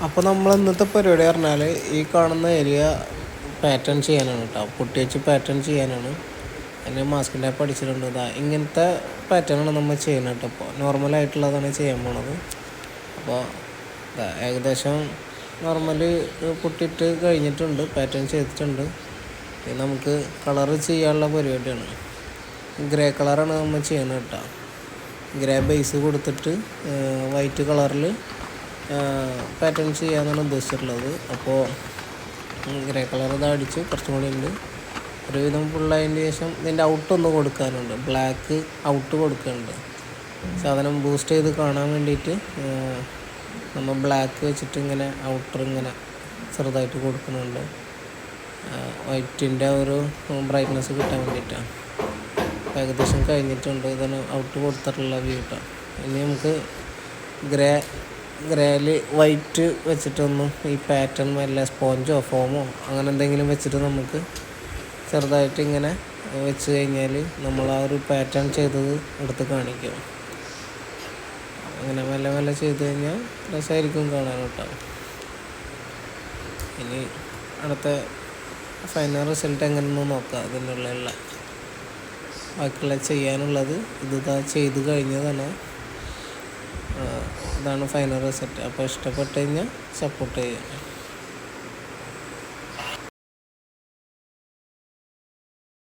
അപ്പോൾ നമ്മൾ ഇന്നത്തെ പരിപാടി പറഞ്ഞാൽ ഈ കാണുന്ന ഏരിയ പാറ്റേൺ ചെയ്യാനാണ് കേട്ടോ. പൊട്ടി വെച്ച് പാറ്റേൺ ചെയ്യാനാണ്. അതിന് മാസ്കിൻ ടാപ്പ് അടിച്ചിട്ടുണ്ട്. ഇങ്ങനത്തെ പാറ്റേണാണ് നമ്മൾ ചെയ്യുന്നത് കേട്ടോ. ഇപ്പോൾ നോർമലായിട്ടുള്ളതാണ് ചെയ്യാൻ പോണത്. അപ്പോൾ ഏകദേശം നോർമല് പൊട്ടിയിട്ട് കഴിഞ്ഞിട്ടുണ്ട്, പാറ്റേൺ ചെയ്തിട്ടുണ്ട്. ഇനി നമുക്ക് കളറ് ചെയ്യാനുള്ള പരിപാടിയാണ്. ഗ്രേ കളറാണ് നമ്മൾ ചെയ്യുന്നത് കേട്ടോ. ഗ്രേ ബേസ് കൊടുത്തിട്ട് വൈറ്റ് കളറിൽ പാറ്റേൺ ചെയ്യാമെന്നാണ് ഉദ്ദേശിച്ചിട്ടുള്ളത്. അപ്പോൾ ഗ്രേ കളർ ഇത് അടിച്ച് കുറച്ചും കൂടി ഉണ്ട്. ഒരുവിധം ഫുള്ളതിന് ശേഷം ഇതിൻ്റെ ഔട്ടൊന്ന് കൊടുക്കാനുണ്ട്. ബ്ലാക്ക് ഔട്ട് കൊടുക്കുന്നുണ്ട്. സാധനം ബൂസ്റ്റ് ചെയ്ത് കാണാൻ വേണ്ടിയിട്ട് നമ്മൾ ബ്ലാക്ക് വെച്ചിട്ട് ഇങ്ങനെ ഔട്ടർ ഇങ്ങനെ ചെറുതായിട്ട് കൊടുക്കുന്നുണ്ട്. വൈറ്റിൻ്റെ ഒരു ബ്രൈറ്റ്നസ് കിട്ടാൻ വേണ്ടിയിട്ടാണ്. ഏകദേശം കഴിഞ്ഞിട്ടുണ്ട്. ഇതാണ് ഔട്ട് കൊടുത്തിട്ടുള്ള വ്യൂ കേട്ടോ. ഇനി നമുക്ക് ഗ്രേയിൽ വൈറ്റ് വെച്ചിട്ടൊന്നും ഈ പാറ്റേൺ വല്ല സ്പോഞ്ചോ ഫോമോ അങ്ങനെ എന്തെങ്കിലും വെച്ചിട്ട് നമുക്ക് ചെറുതായിട്ട് ഇങ്ങനെ വെച്ച് കഴിഞ്ഞാൽ നമ്മൾ ആ ഒരു പാറ്റേൺ ചെയ്തത് എടുത്ത് കാണിക്കും. അങ്ങനെ മെല്ലെ മെല്ലെ ചെയ്ത് കഴിഞ്ഞാൽ രസമായിരിക്കും കാണാൻ കേട്ടോ. ഇനി അടുത്ത ഫൈനൽ റിസൾട്ട് എങ്ങനെയെന്ന് നോക്കാം. അതിനുള്ള ബാക്കിയുള്ള ചെയ്യാനുള്ളത് ഇതാ ചെയ്ത് കഴിഞ്ഞതാണ്. ഇതാണ് ഫൈനൽ റിസൾട്ട്. അപ്പോൾ ഇഷ്ടപ്പെട്ട് കഴിഞ്ഞാൽ സപ്പോർട്ട് ചെയ്യുക.